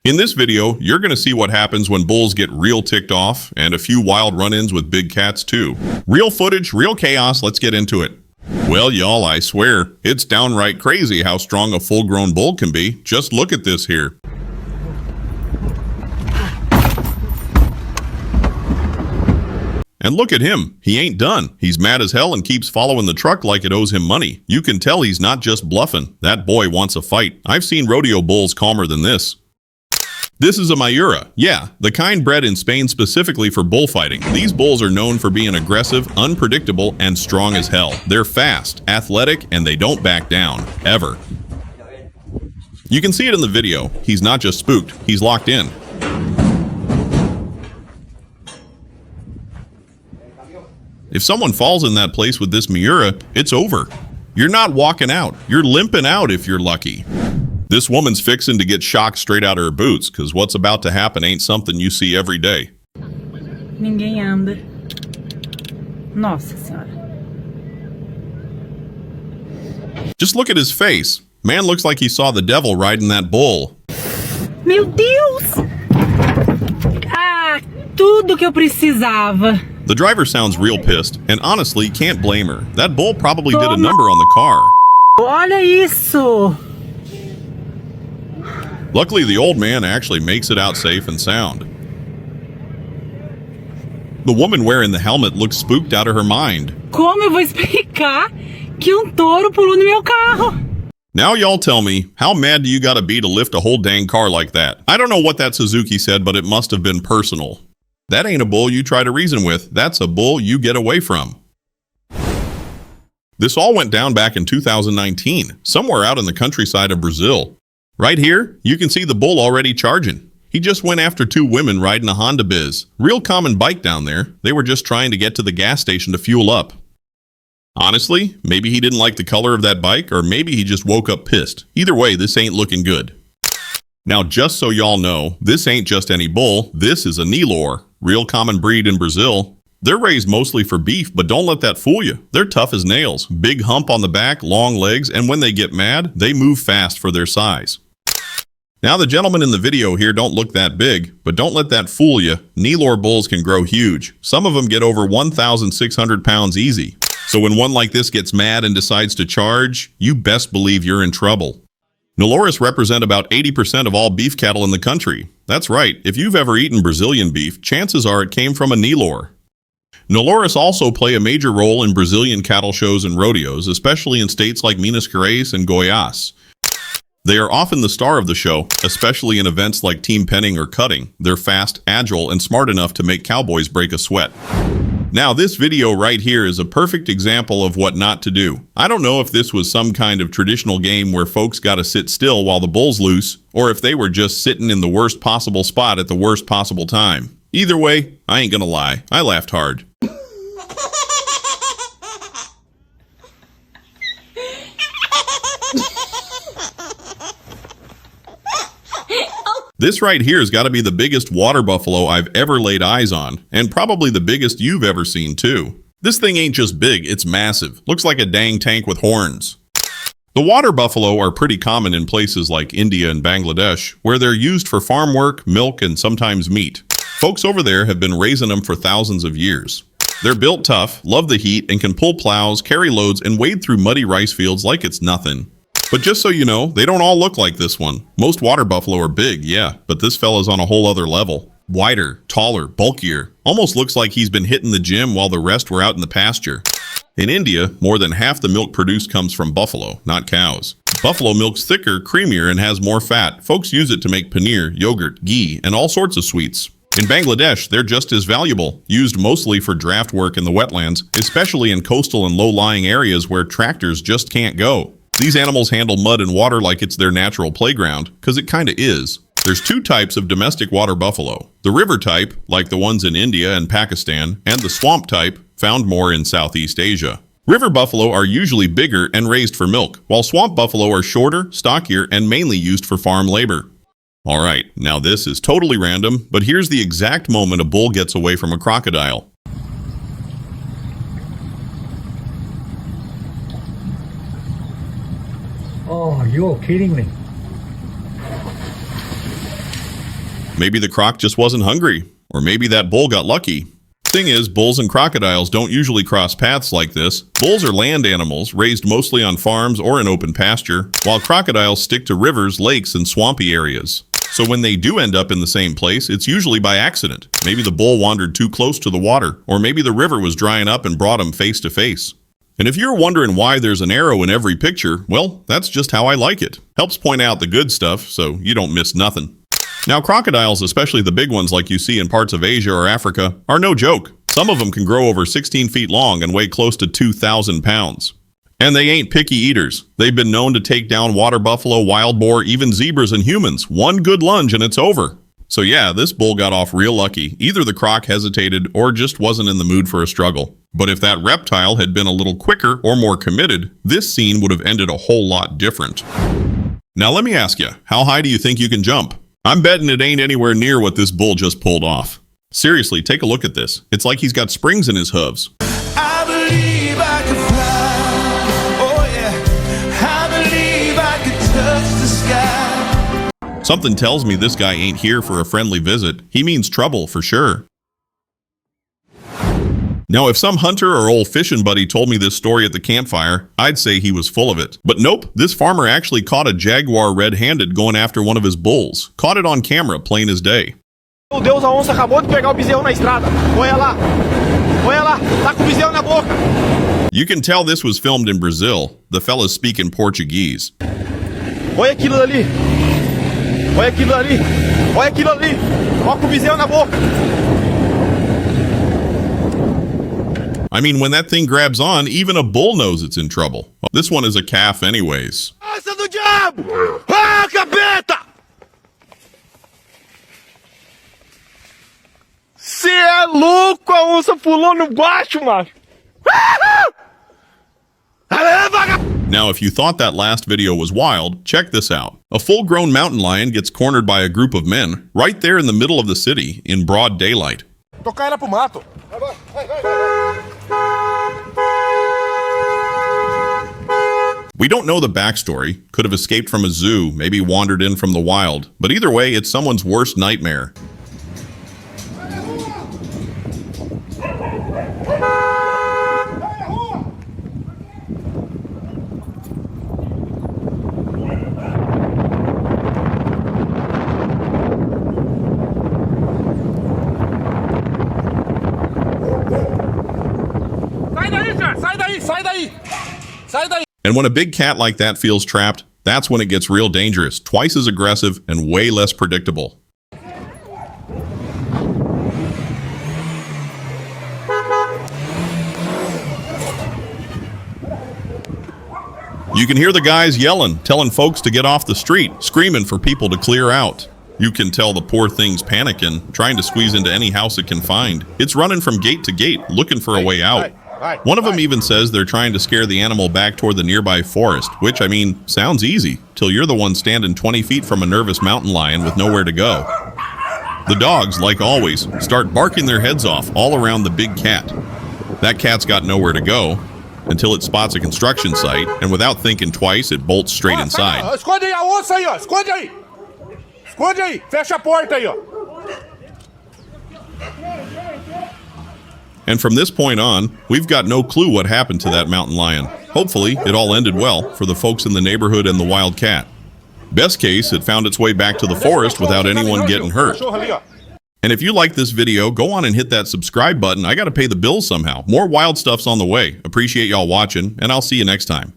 In this video, you're going to see what happens when bulls get real ticked off, and a few wild run-ins with big cats too. Real footage, real chaos, let's get into it. Well, y'all, I swear, it's downright crazy how strong a full-grown bull can be. Just look at this here. And look at him. He ain't done. He's mad as hell and keeps following the truck like it owes him money. You can tell he's not just bluffing. That boy wants a fight. I've seen rodeo bulls calmer than this. This is a Miura. Yeah, the kind bred in Spain specifically for bullfighting. These bulls are known for being aggressive, unpredictable, and strong as hell. They're fast, athletic, and they don't back down. Ever. You can see it in the video. He's not just spooked, he's locked in. If someone falls in that place with this Miura, it's over. You're not walking out. You're limping out if you're lucky. This woman's fixing to get shocked straight out of her boots, because what's about to happen ain't something you see every day. Ninguém anda. Nossa Senhora. Just look at his face. Man looks like he saw the devil riding that bull. Meu Deus! Ah, tudo que eu precisava. The driver sounds real pissed, and honestly, can't blame her. That bull probably did a number on the car. Olha isso! Luckily, the old man actually makes it out safe and sound. The woman wearing the helmet looks spooked out of her mind. Como eu vou explicar que touro pulou no meu carro? Now y'all tell me, how mad do you gotta be to lift a whole dang car like that? I don't know what that Suzuki said, but it must have been personal. That ain't a bull you try to reason with. That's a bull you get away from. This all went down back in 2019, somewhere out in the countryside of Brazil. Right here, you can see the bull already charging. He just went after two women riding a Honda Biz. Real common bike down there. They were just trying to get to the gas station to fuel up. Honestly, maybe he didn't like the color of that bike, or maybe he just woke up pissed. Either way, this ain't looking good. Now, just so y'all know, this ain't just any bull. This is a Nelore, real common breed in Brazil. They're raised mostly for beef, but don't let that fool you. They're tough as nails. Big hump on the back, long legs, and when they get mad, they move fast for their size. Now, the gentlemen in the video here don't look that big, but don't let that fool you. Nelore bulls can grow huge. Some of them get over 1,600 pounds easy. So when one like this gets mad and decides to charge, you best believe you're in trouble. Nelores represent about 80% of all beef cattle in the country. That's right, if you've ever eaten Brazilian beef, chances are it came from a Nelore. Nelores also play a major role in Brazilian cattle shows and rodeos, especially in states like Minas Gerais and Goiás. They are often the star of the show, especially in events like team penning or cutting. They're fast, agile, and smart enough to make cowboys break a sweat. Now, this video right here is a perfect example of what not to do. I don't know if this was some kind of traditional game where folks gotta sit still while the bull's loose, or if they were just sitting in the worst possible spot at the worst possible time. Either way, I ain't gonna lie, I laughed hard. This right here has got to be the biggest water buffalo I've ever laid eyes on, and probably the biggest you've ever seen too. This thing ain't just big, it's massive. Looks like a dang tank with horns. The water buffalo are pretty common in places like India and Bangladesh, where they're used for farm work, milk, and sometimes meat. Folks over there have been raising them for thousands of years. They're built tough, love the heat, and can pull plows, carry loads, and wade through muddy rice fields like it's nothing. But just so you know, they don't all look like this one. Most water buffalo are big, yeah, but this fella's on a whole other level. Wider, taller, bulkier. Almost looks like he's been hitting the gym while the rest were out in the pasture. In India, more than half the milk produced comes from buffalo, not cows. Buffalo milk's thicker, creamier, and has more fat. Folks use it to make paneer, yogurt, ghee, and all sorts of sweets. In Bangladesh, they're just as valuable, used mostly for draft work in the wetlands, especially in coastal and low-lying areas where tractors just can't go. These animals handle mud and water like it's their natural playground, because it kinda is. There's two types of domestic water buffalo. The river type, like the ones in India and Pakistan, and the swamp type, found more in Southeast Asia. River buffalo are usually bigger and raised for milk, while swamp buffalo are shorter, stockier, and mainly used for farm labor. Alright, now this is totally random, but here's the exact moment a bull gets away from a crocodile. Oh, you're kidding me. Maybe the croc just wasn't hungry, or maybe that bull got lucky. Thing is, bulls and crocodiles don't usually cross paths like this. Bulls are land animals, raised mostly on farms or in open pasture, while crocodiles stick to rivers, lakes, and swampy areas. So when they do end up in the same place, it's usually by accident. Maybe the bull wandered too close to the water, or maybe the river was drying up and brought him face to face. And if you're wondering why there's an arrow in every picture, well, that's just how I like it. Helps point out the good stuff, so you don't miss nothing. Now, crocodiles, especially the big ones like you see in parts of Asia or Africa, are no joke. Some of them can grow over 16 feet long and weigh close to 2,000 pounds. And they ain't picky eaters. They've been known to take down water buffalo, wild boar, even zebras and humans. One good lunge and it's over. So yeah, this bull got off real lucky. Either the croc hesitated or just wasn't in the mood for a struggle. But if that reptile had been a little quicker or more committed, this scene would have ended a whole lot different. Now let me ask you, how high do you think you can jump? I'm betting it ain't anywhere near what this bull just pulled off. Seriously, take a look at this. It's like he's got springs in his hooves. I believe I can fly. Oh yeah, I believe I can touch the sky. Something tells me this guy ain't here for a friendly visit. He means trouble for sure. Now, if some hunter or old fishing buddy told me this story at the campfire, I'd say he was full of it. But nope, this farmer actually caught a jaguar red-handed going after one of his bulls. Caught it on camera, plain as day. Meu Deus, a onça acabou de pegar o bezerro na estrada. Olha lá. Olha lá. Tá com o bezerro na boca. You can tell this was filmed in Brazil. The fellas speak in Portuguese. Olha aquilo ali. Olha aquilo ali. Olha aquilo ali. Olha com o bezerro na boca. I mean, when that thing grabs on, even a bull knows it's in trouble. This one is a calf anyways. Onça do diabo! Ah, capeta! Cê é louco, a onça pulou no baixo, macho. Now, if you thought that last video was wild, check this out. A full-grown mountain lion gets cornered by a group of men right there in the middle of the city in broad daylight. Tocar ela pro mato. We don't know the backstory. Could have escaped from a zoo, maybe wandered in from the wild. But either way, it's someone's worst nightmare. Sai daí, cara! Sai daí! Sai daí! Sai daí! And when a big cat like that feels trapped, that's when it gets real dangerous, twice as aggressive and way less predictable. You can hear the guys yelling, telling folks to get off the street, screaming for people to clear out. You can tell the poor thing's panicking, trying to squeeze into any house it can find. It's running from gate to gate, looking for a way out. One of them even says they're trying to scare the animal back toward the nearby forest, which, I mean, sounds easy, till you're the one standing 20 feet from a nervous mountain lion with nowhere to go. The dogs, like always, start barking their heads off all around the big cat. That cat's got nowhere to go until it spots a construction site, and without thinking twice, it bolts straight inside. Esconde aí a onça aí, ó. Esconde aí. Esconde aí. Fecha a porta aí, ó. And from this point on, we've got no clue what happened to that mountain lion. Hopefully, it all ended well for the folks in the neighborhood and the wild cat. Best case, it found its way back to the forest without anyone getting hurt. Cachorro ali, ó. And if you like this video, go on and hit that subscribe button. I gotta pay the bills somehow. More wild stuff's on the way. Appreciate y'all watching, and I'll see you next time.